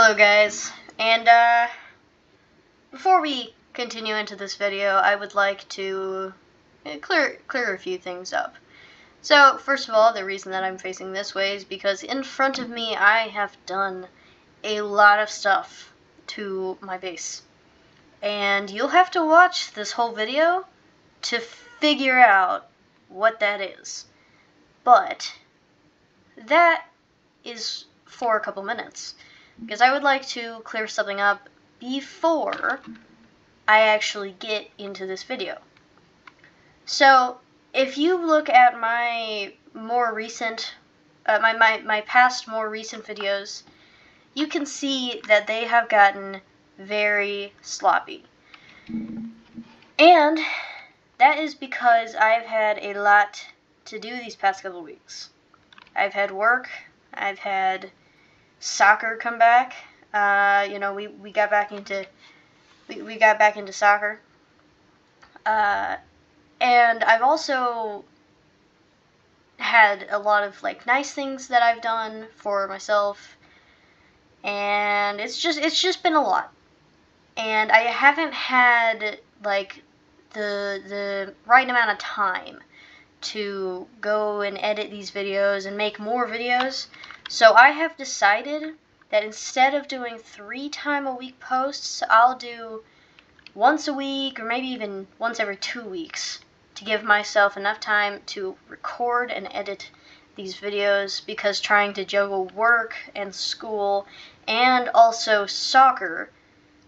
Hello guys, and before we continue into this video, I would like to clear a few things up. So, first of all, the reason that I'm facing this way is because in front of me I have done a lot of stuff to my base. And you'll have to watch this whole video to figure out what that is. But that is for a couple minutes, because I would like to clear something up before I actually get into this video. So, if you look at my more recent, my past more recent videos, you can see that they have gotten very sloppy. And that is because I've had a lot to do these past couple weeks. I've had work, I've had soccer come back. We got back into soccer. And I've also had a lot of nice things that I've done for myself, and it's just been a lot. And I haven't had the right amount of time to go and edit these videos and make more videos. So I have decided that instead of doing 3-time-a-week posts, I'll do once a week or maybe even once every 2 weeks to give myself enough time to record and edit these videos, because trying to juggle work and school and also soccer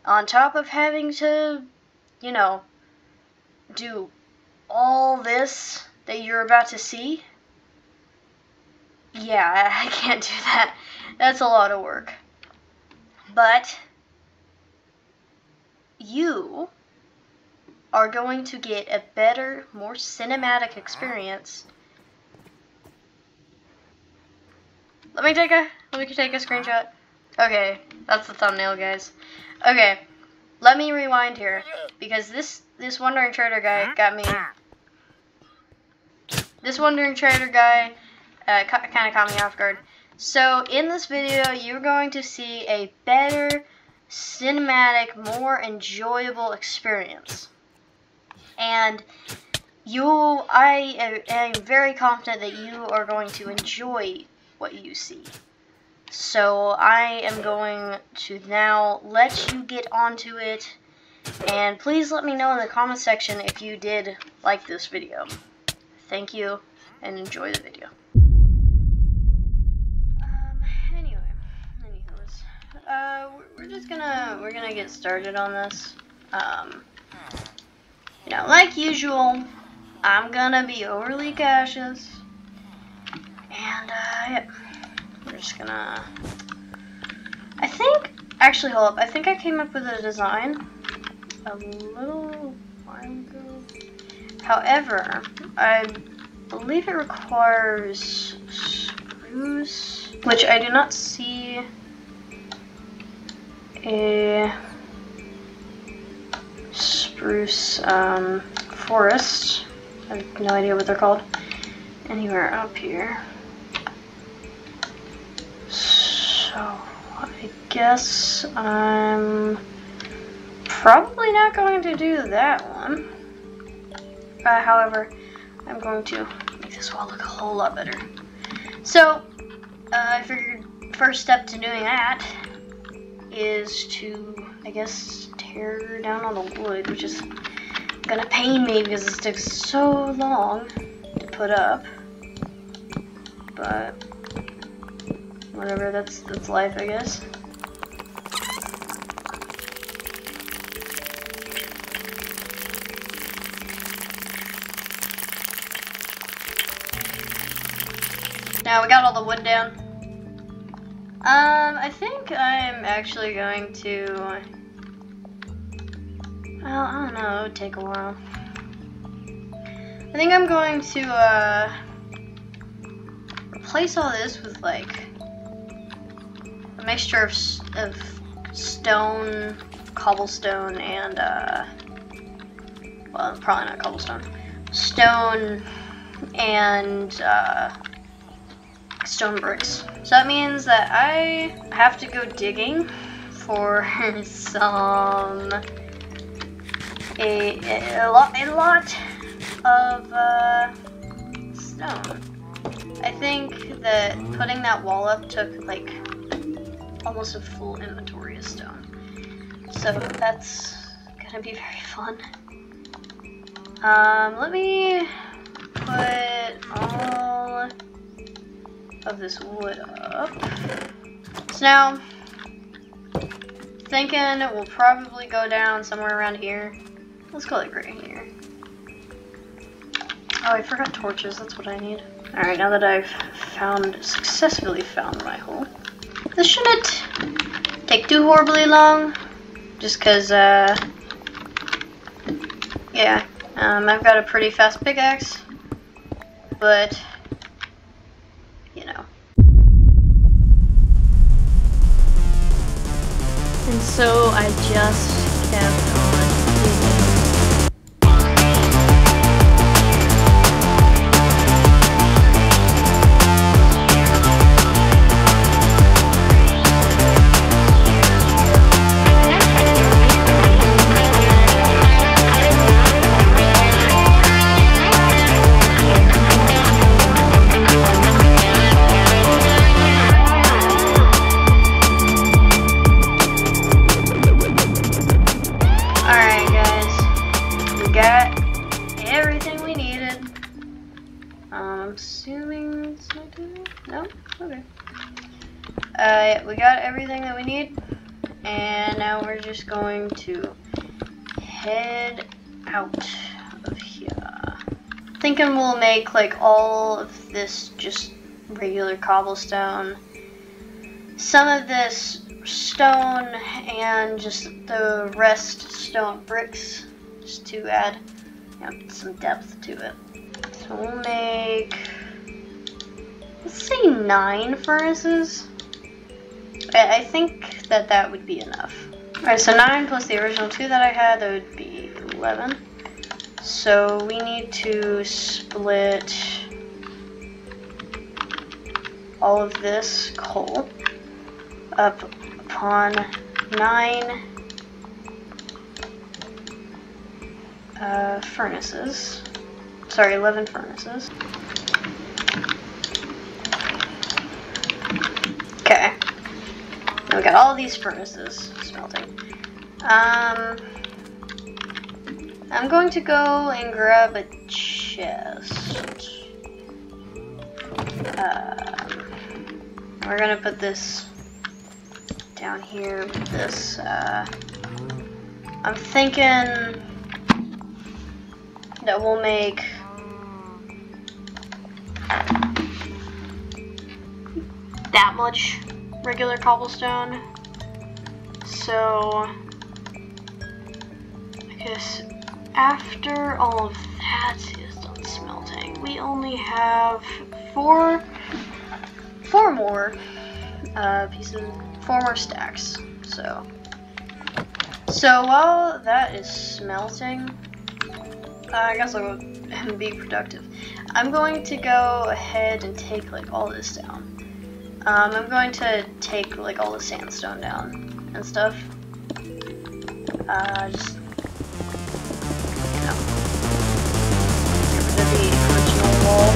on top of having to, do all this that you're about to see, yeah, I can't do that. That's a lot of work. But you are going to get a better, more cinematic experience. Let me take a screenshot. Okay, that's the thumbnail, guys. Okay, let me rewind here, because this Wandering Trader guy got me. This Wandering Trader guy kind of caught me off guard. So in this video, you're going to see a better, cinematic, more enjoyable experience. And I am very confident that you are going to enjoy what you see. So I am going to now let you get onto it, and please let me know in the comment section if you did like this video. Thank you, and enjoy the video. We're gonna get started on this. Like usual, I'm gonna be overly cautious, and yeah, we're just gonna. Actually, hold up. I think I came up with a design a little while ago. However, I believe it requires spruce, which I do not see a spruce forest. I have no idea what they're called. Anywhere up here. So I guess I'm probably not going to do that one. However, I'm going to make this wall look a whole lot better. So I figured first step to doing that is to, I guess, tear down all the wood, which is gonna pain me because it takes so long to put up. But whatever, that's life, I guess. Now we got all the wood down. I think I'm actually going to, well, I don't know, it would take a while. I think I'm going to, replace all this with, a mixture of stone, cobblestone, and, well, probably not cobblestone. Stone and, stone bricks. So that means that I have to go digging for some a lot of stone. I think that putting that wall up took like almost a full inventory of stone. So that's gonna be very fun. Let me put all of this wood up. So now, thinking we'll probably go down somewhere around here. Let's go like right here. Oh, I forgot torches, that's what I need. Alright, now that I've successfully found my hole. This shouldn't take too horribly long, just cause, yeah, I've got a pretty fast pickaxe, but, you know. And so I just kept on digging. We got everything that we need, and now we're just going to head out of here. Thinking we'll make like all of this just regular cobblestone, some of this stone, and just the rest stone bricks, just to add, you know, some depth to it. So we'll make, let's say 9 furnaces. I think that that would be enough. Alright, so 9 plus the original 2 that I had, that would be 11. So we need to split all of this coal up upon 9 furnaces. Sorry, 11 furnaces. Okay. Now we got all these furnaces smelting. I'm going to go and grab a chest. We're gonna put this down here with this. I'm thinking that we'll make that much regular cobblestone. So I guess after all of that is done smelting, we only have four more pieces, 4 more stacks. So while that is smelting, I guess I'll go and be productive. I'm going to go ahead and take like all this down. I'm going to take like all the sandstone down and stuff. Just, you know, get rid of the original wall.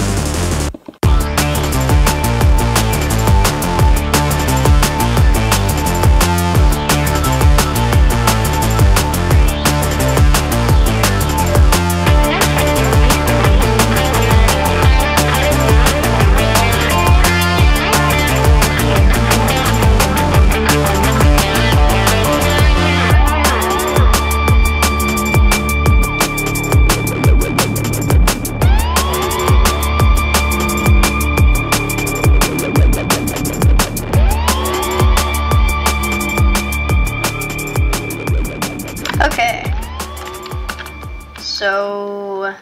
Okay, so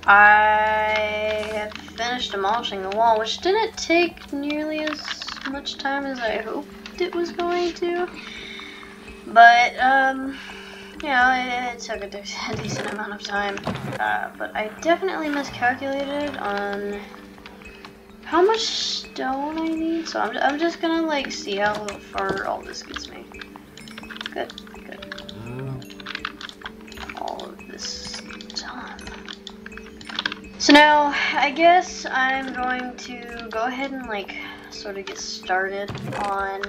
I have finished demolishing the wall, which didn't take nearly as much time as I hoped it was going to, but you know, it took a decent amount of time, but I definitely miscalculated on how much stone I need. So I'm just gonna like see how far all this gets me. Good, good. All of this done. So now I guess I'm going to go ahead and like sort of get started on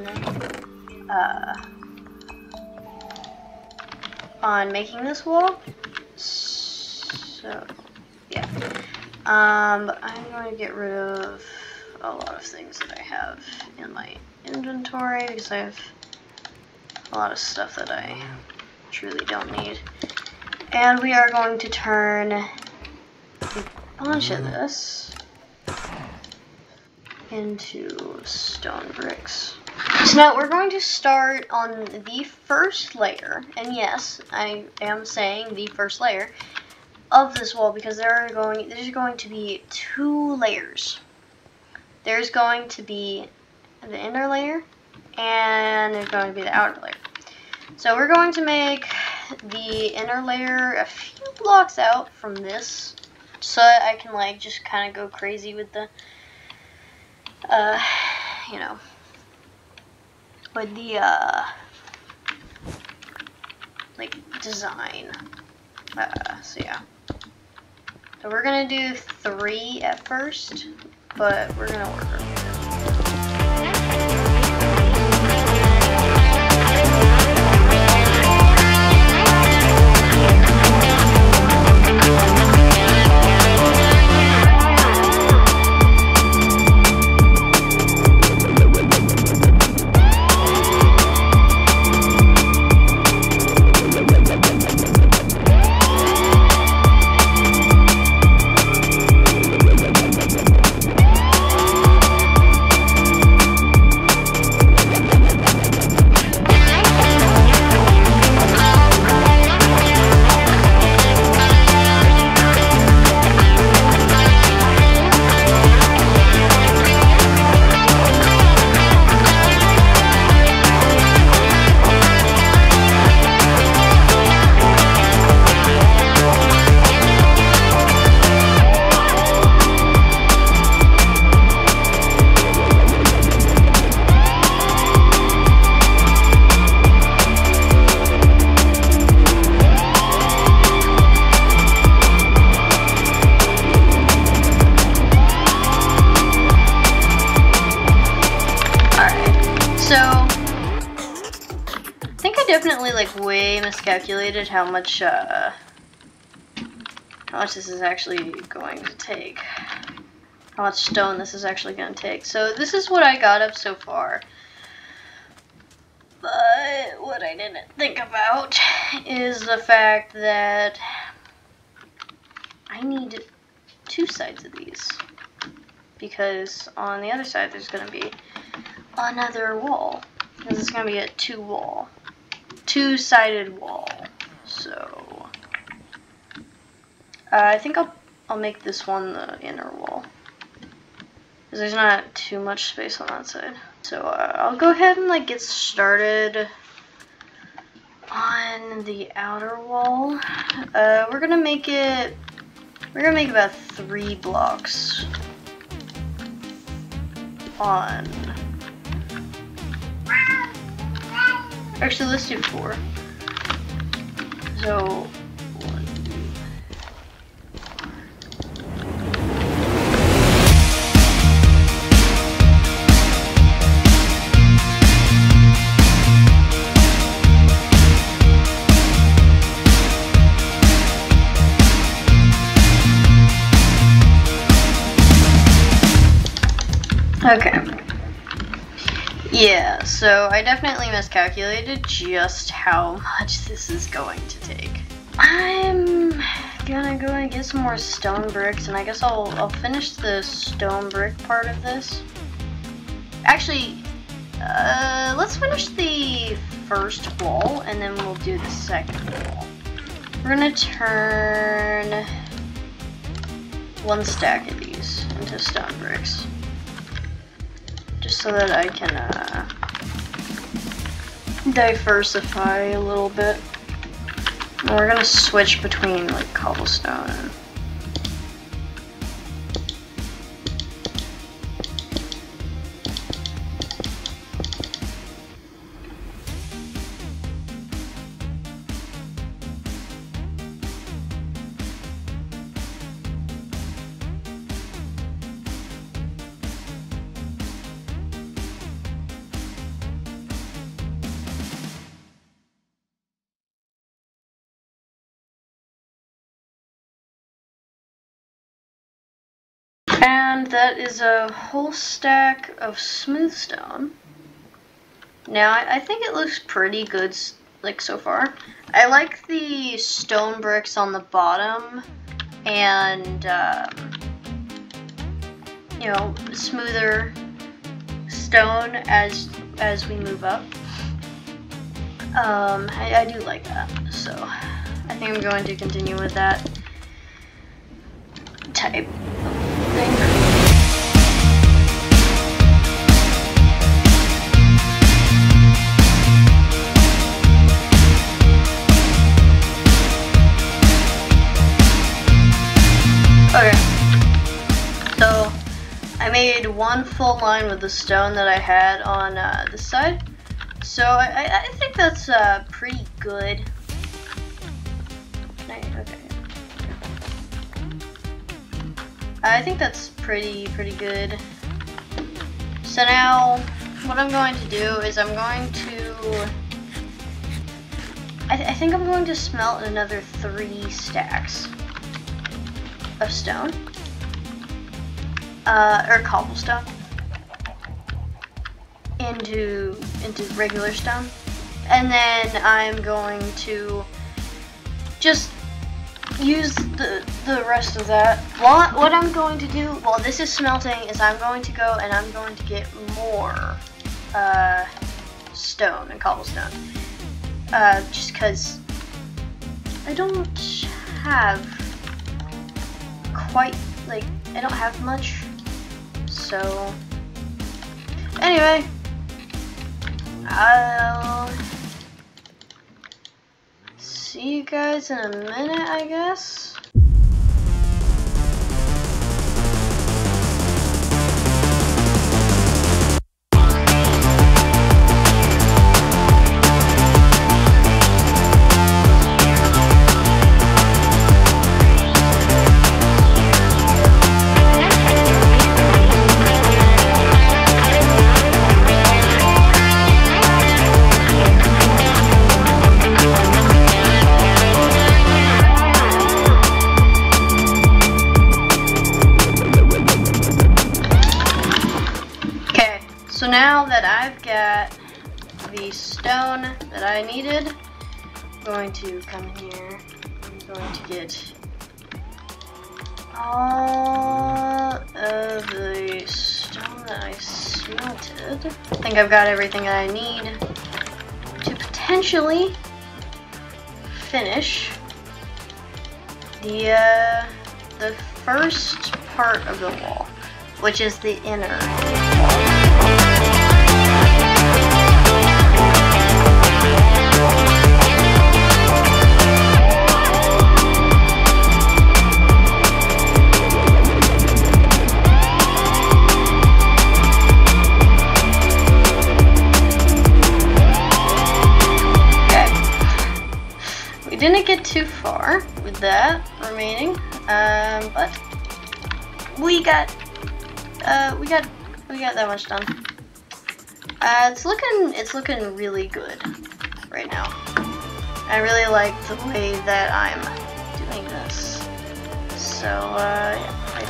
making this wall. So yeah. I'm going to get rid of a lot of things that I have in my inventory because I have a lot of stuff that I truly don't need. And we are going to turn a bunch of this into stone bricks. So now we're going to start on the first layer, and yes, I am saying the first layer of this wall because there's going to be 2 layers. There's going to be the inner layer and there's going to be the outer layer. So we're going to make the inner layer a few blocks out from this so that I can like just kind of go crazy with the you know, with the like design. So yeah. So we're gonna do 3 at first, but we're gonna work our way up. Definitely like way miscalculated how much this is actually going to take. How much stone this is actually going to take. So this is what I got up so far. But what I didn't think about is the fact that I need 2 sides of these. Because on the other side there's going to be another wall. Because it's going to be a 2-sided wall. So I think I'll make this one the inner wall because there's not too much space on that side. So I'll go ahead and like get started on the outer wall. We're gonna make about 3 blocks on. Actually, let's do 4. So, 1, 2. Okay. Yeah, so I definitely miscalculated just how much this is going to take. I'm gonna go and get some more stone bricks, and I guess I'll finish the stone brick part of this. Actually, let's finish the first wall, and then we'll do the second wall. We're gonna turn 1 stack of these into stone bricks. Just so that I can diversify a little bit. And we're gonna switch between like cobblestone and And that is a whole stack of smooth stone. Now, I think it looks pretty good, like, so far. I like the stone bricks on the bottom, and, you know, smoother stone as we move up. I do like that, so I think I'm going to continue with that type of thing. Okay, so I made one full line with the stone that I had on this side, so I think that's pretty good. Okay, I think that's pretty good. So now, what I'm going to do is I'm going to, I think I'm going to smelt another 3 stacks of stone, or cobblestone, into regular stone, and then I'm going to just use the rest of that. What I'm going to do while this is smelting is I'm going to go and I'm going to get more stone and cobblestone, just because I don't have quite, like, I don't have much, so anyway, I'll see you guys in a minute, I guess. So now that I've got the stone that I needed, I'm going to come in here. I'm going to get all of the stone that I smelted. I think I've got everything that I need to potentially finish the first part of the wall, which is the inner wall. Didn't get too far with that remaining, but we got that much done. It's looking really good right now. I really like the way that I'm doing this, so I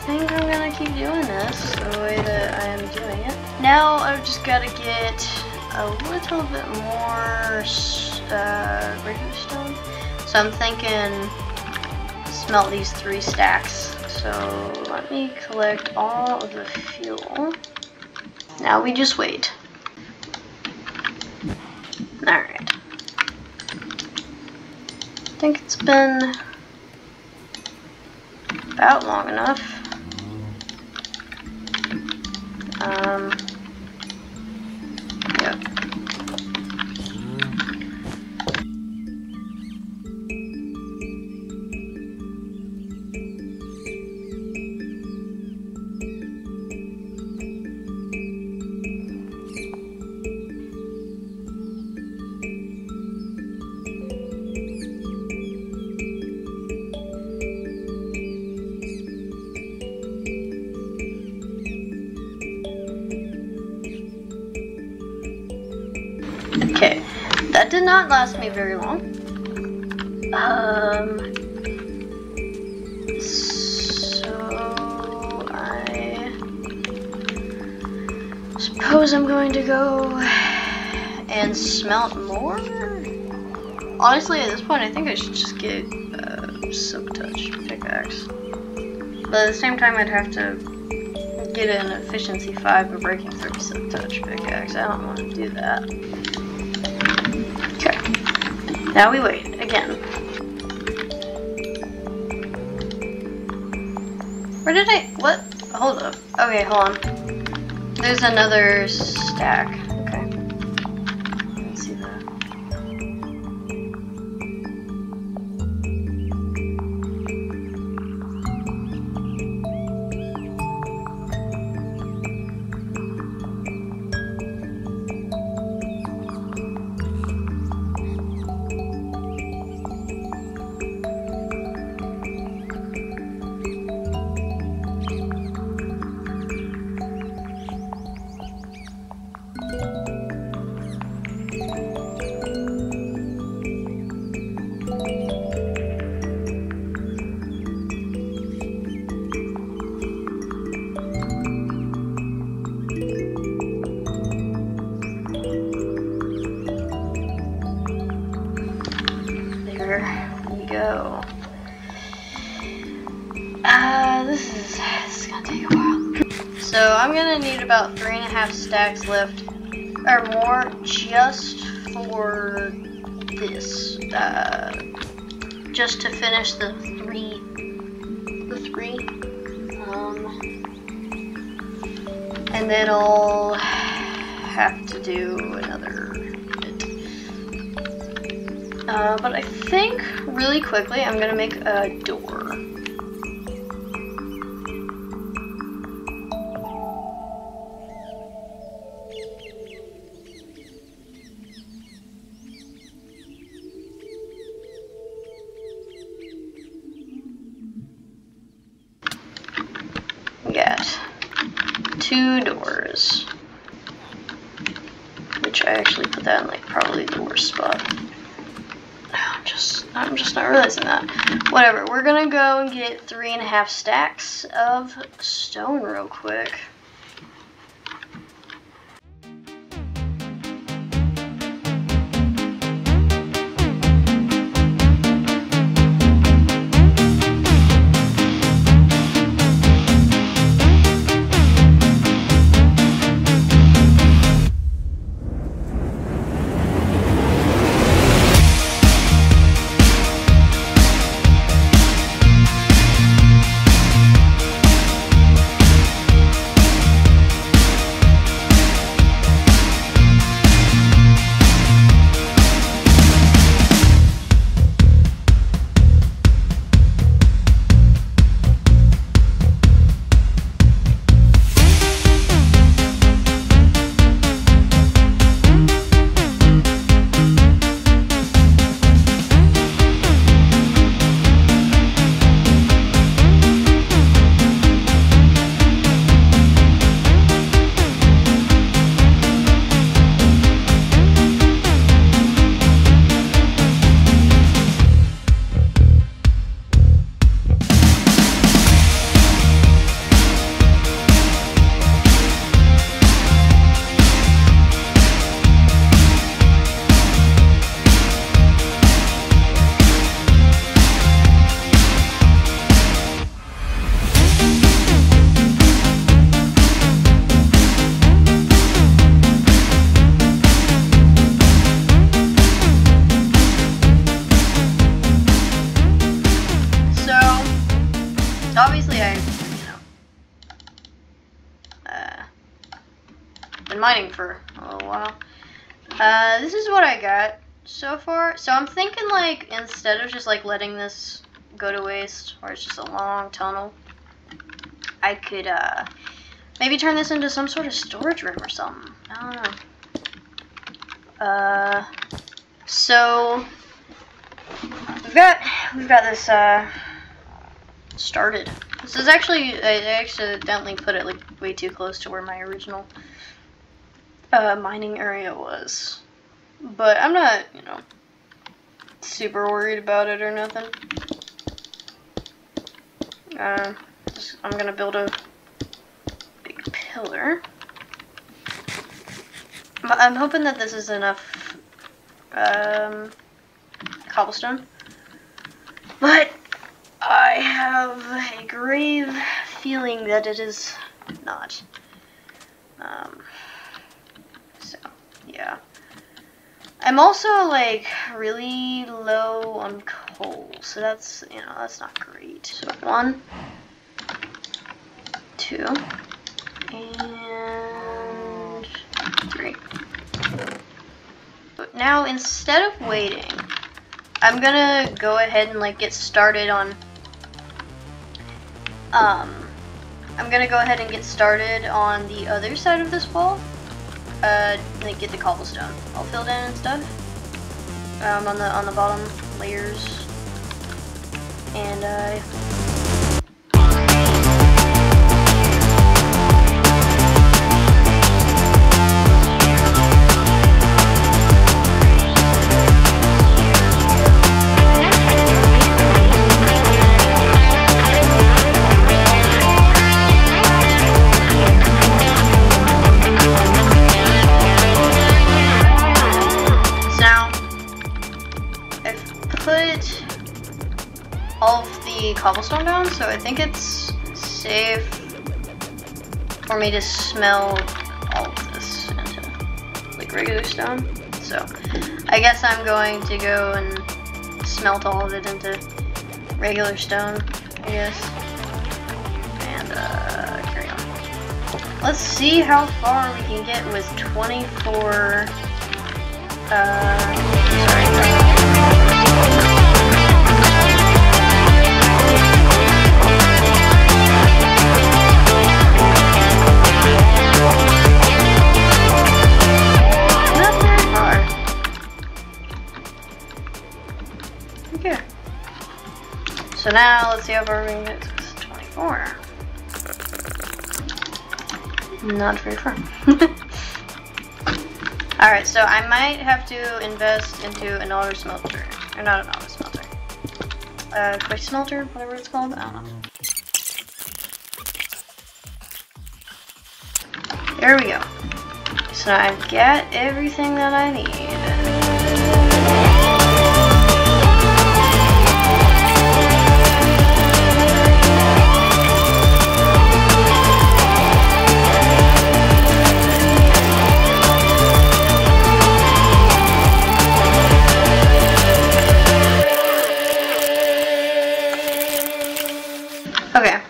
think I'm gonna keep doing this the way that I am doing it. Now I've just got to get a little bit more regular stone. So I'm thinking smelt these 3 stacks. So let me collect all of the fuel. Now we just wait. Alright. I think it's been about long enough. Yep. Okay, that did not last me very long. So suppose I'm going to go and smelt more. Honestly, at this point, I think I should just get a Silk Touch pickaxe. But at the same time, I'd have to get an efficiency 5 of breaking 3 Silk Touch pickaxe. I don't want to do that. Okay. Now we wait again. Where did I? What? Hold up. Okay, hold on. There's another stack. Okay. Let's see that. There we go. This is gonna take a while. So I'm gonna need about 3.5 stacks left, or more, just for this. Just to finish the three. And then I'll have to do another bit. But I think really quickly I'm gonna make a door. Got 2 doors, which I actually put that in like probably the worst spot. I'm just not realizing that. Whatever, we're gonna go and get 3.5 stacks of stone real quick. Obviously I've, been mining for a little while. This is what I got so far. So I'm thinking, like, instead of just like letting this go to waste, or it's just a long tunnel, I could maybe turn this into some sort of storage room or something. I don't know. So we've got this started. This is actually, I accidentally put it like way too close to where my original mining area was, but I'm not, super worried about it or nothing. I'm gonna build a big pillar. I'm hoping that this is enough cobblestone, but I have a grave feeling that it is not. So yeah, I'm also like really low on coal, so that's, you know, that's not great. So 1, 2, and 3. But now instead of waiting, I'm gonna go ahead and like get started on the other side of this wall. Like get the cobblestone all filled in and stuff. On the bottom layers. And all of the cobblestone down, so I think it's safe for me to smelt all of this into like regular stone. So I guess I'm going to go and smelt all of it into regular stone, I guess, and carry on. Let's see how far we can get with 24 So now let's see how far we can get. It's 24. Not very far. Alright, so I might have to invest into an auto smelter. Or not an auto smelter. Quick smelter, whatever it's called. I don't know. There we go. So I've got everything that I need. Okay,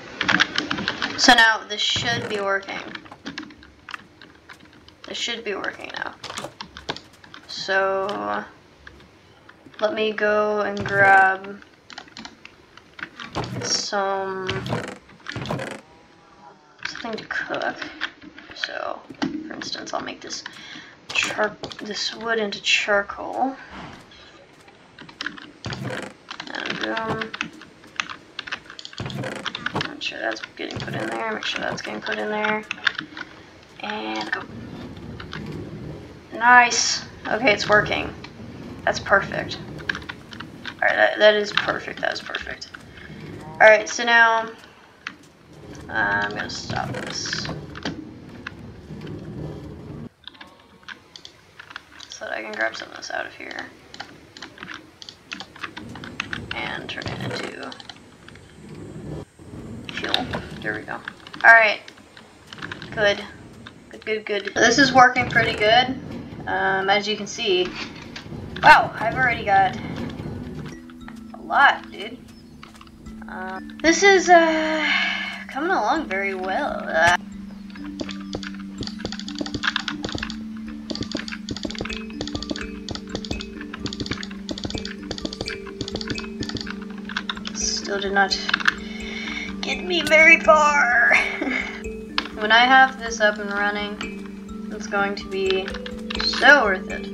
so now this should be working. This should be working now. So let me go and grab something to cook. So, for instance, I'll make this wood into charcoal. And make sure that's getting put in there, make sure that's getting put in there, and go. Nice! Okay, it's working. That's perfect. Alright, that is perfect, that is perfect. Alright, so now, I'm gonna stop this. So that I can grab some of this out of here. And turn it into fuel. There we go. Alright. Good. Good. This is working pretty good. As you can see. Wow, I've already got a lot, dude. This is coming along very well. Still did not get me very far. When I have this up and running, it's going to be so worth it.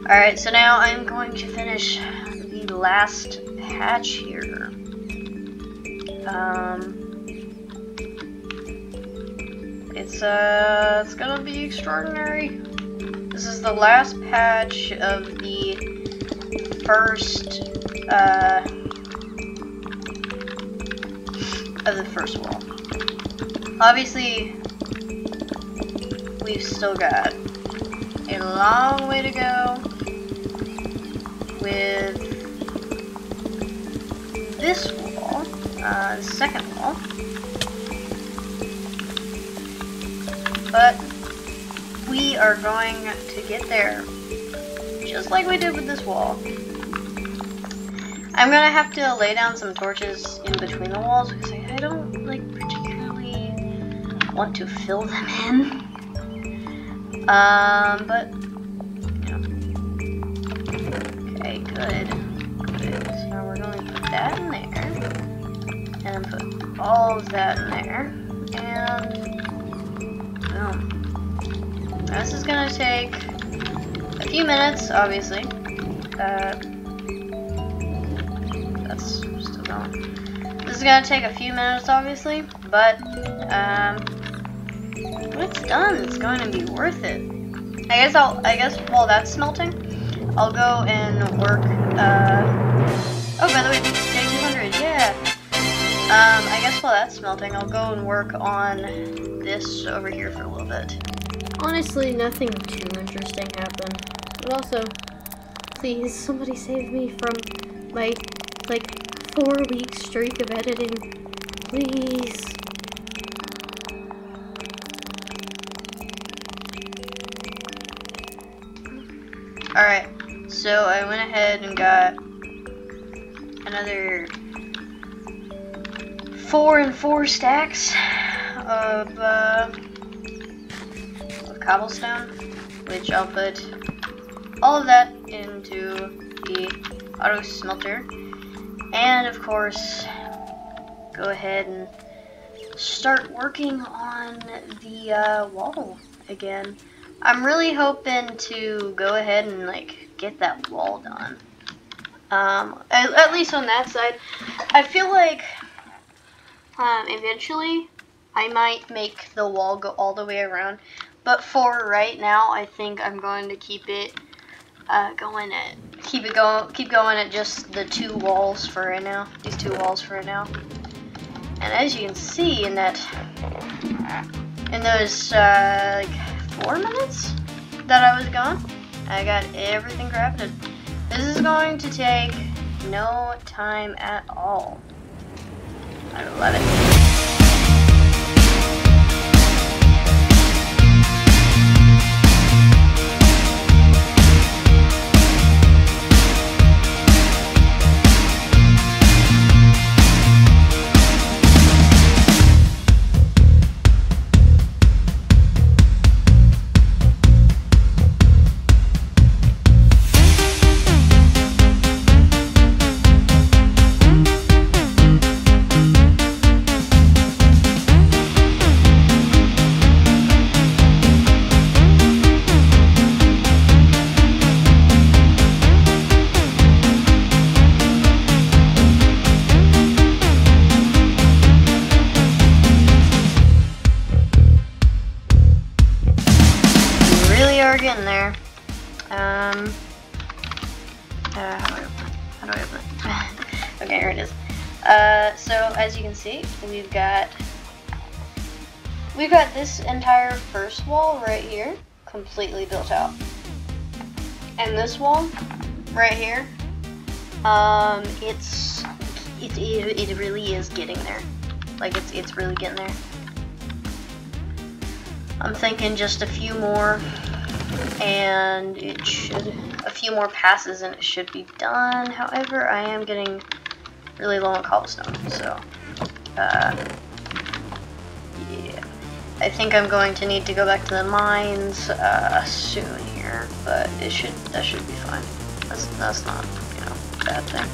Alright, so now I'm going to finish the last patch here. It's gonna be extraordinary. This is the last patch of the first wall. Obviously, we've still got a long way to go with this wall, the second wall. But we are going to get there, just like we did with this wall. I'm gonna have to lay down some torches in between the walls because I don't like particularly want to fill them in. But you know. Okay, good. So we're going to put that in there, and put all of that in there, and boom. This is gonna take a few minutes, obviously. That's still going. This is gonna take a few minutes, obviously, but when it's done, it's going to be worth it. I guess while that's smelting, I'll go and work. Oh, by the way, day 200, yeah. I guess while that's smelting, I'll go and work on this over here for a little bit. Honestly, nothing too interesting happened. But also, please, somebody save me from my, like, 4-week streak of editing. Please. Alright, so I went ahead and got another 4 and 4 stacks of cobblestone, which I'll put all of that into the auto smelter, and of course go ahead and start working on the wall again. I'm really hoping to go ahead and like get that wall done. At least on that side. I feel like eventually I might make the wall go all the way around, but for right now I think I'm going to keep going at just the 2 walls for right now. These 2 walls for right now. And as you can see in those like 4 minutes that I was gone, I got everything crafted. This is going to take no time at all. I love it. Getting there. How do I open it? Okay, here it is. So as you can see, we've got this entire first wall right here completely built out, and this wall right here, it really is getting there. Like it's really getting there. I'm thinking just a few more. And a few more passes and it should be done. However, I am getting really low on cobblestone, so yeah, I think I'm going to need to go back to the mines soon here, but that should be fine. That's not, you know, a bad thing.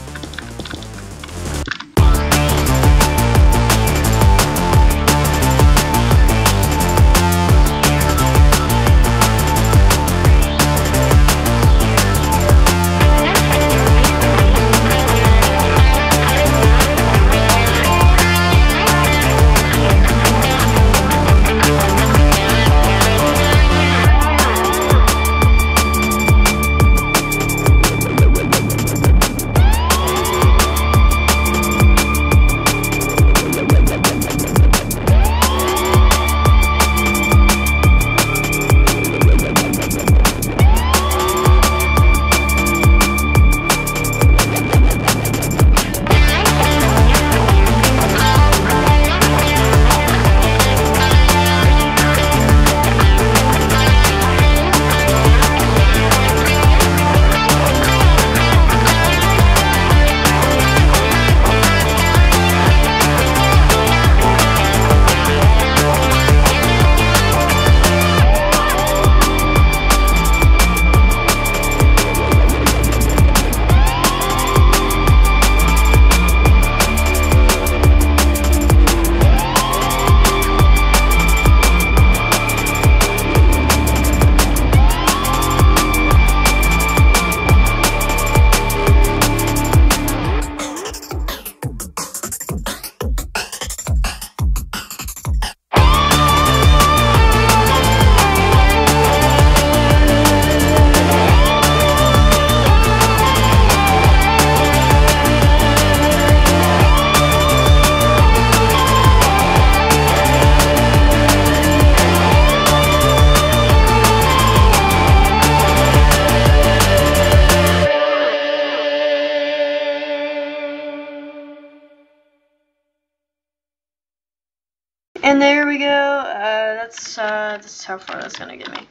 there we go. That's how far that's gonna get me.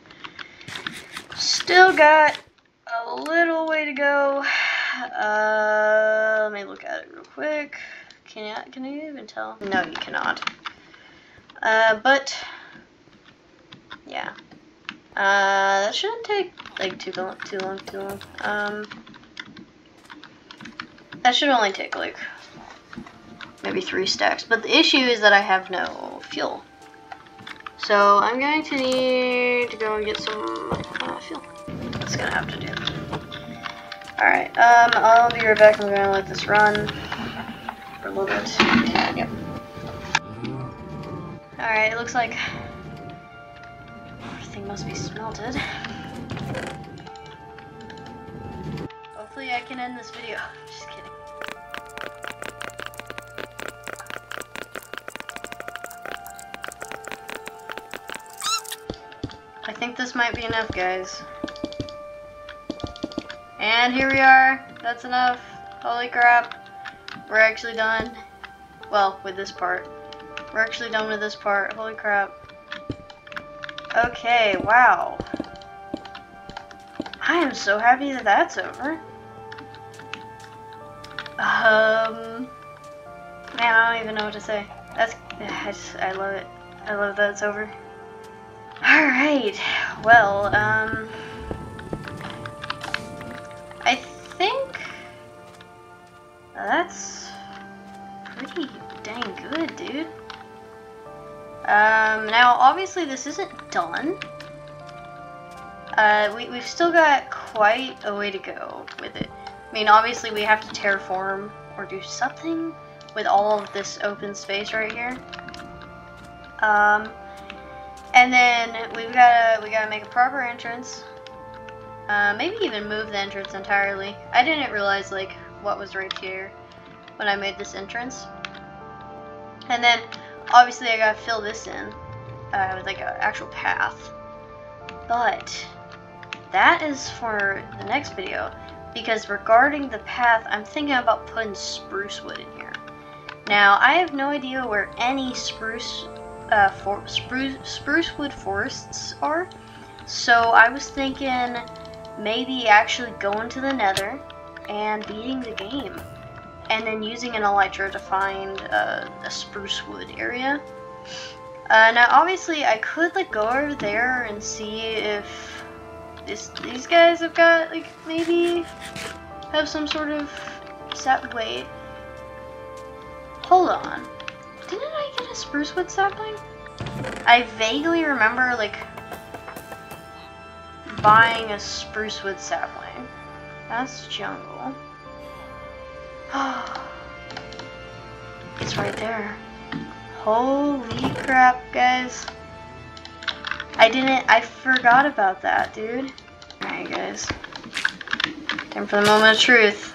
Still got a little way to go. Let me look at it real quick. Can you even tell? No, you cannot. But yeah. That shouldn't take like too long. That should only take like maybe 3 stacks. But the issue is that I have no fuel. So I'm going to need to go and get some fuel. That's gonna have to do. Alright, I'll be right back. I'm gonna let this run for a little bit. Yep. Alright, it looks like everything must be smelted. Hopefully I can end this video. Just kidding. I think this might be enough, guys. And here we are. That's enough. Holy crap. We're actually done. Well, with this part. We're actually done with this part. Holy crap. Okay, wow. I am so happy that that's over. Man, I don't even know what to say. I love it. I love that it's over. Alright, well, I think that's pretty dang good, dude. Now, obviously this isn't done. We've still got quite a way to go with it. I mean, obviously we have to terraform or do something with all of this open space right here. And then we gotta make a proper entrance. Maybe even move the entrance entirely. I didn't realize like what was right here when I made this entrance. And then obviously I gotta fill this in with like an actual path. But that is for the next video, because regarding the path, I'm thinking about putting spruce wood in here. Now I have no idea where any spruce wood forests are, so I was thinking maybe actually going to the nether and beating the game, and then using an elytra to find a spruce wood area. Now obviously I could like go over there and see if these guys have got like maybe have some sort of wait, hold on. Didn't I get a spruce wood sapling? I vaguely remember like buying a spruce wood sapling. That's jungle. It's right there. Holy crap, guys. I forgot about that, dude. Alright, guys. Time for the moment of truth.